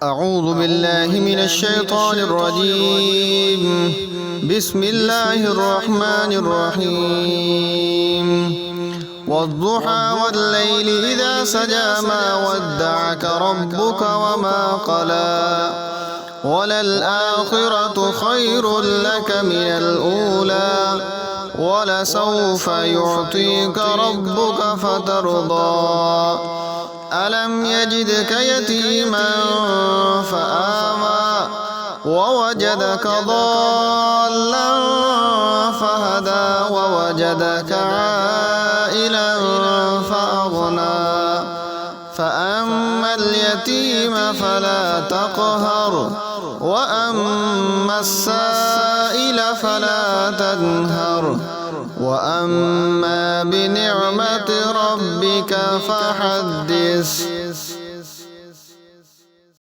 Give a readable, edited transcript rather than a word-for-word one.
أعوذ بالله من الشيطان الرجيم. بسم الله الرحمن الرحيم. والضحى والليل إذا سجى ما ودعك ربك وما قلى وللآخرة خير لك من الأولى ولسوف يعطيك ربك فترضى ألم يجدك يتيما فآوى ووجدك ضالا فهدى ووجدك عائلا فأغنى فأما اليتيم فلا تقهر وأما السائل فلا تنهر وأما بنعمة ربك فحدث.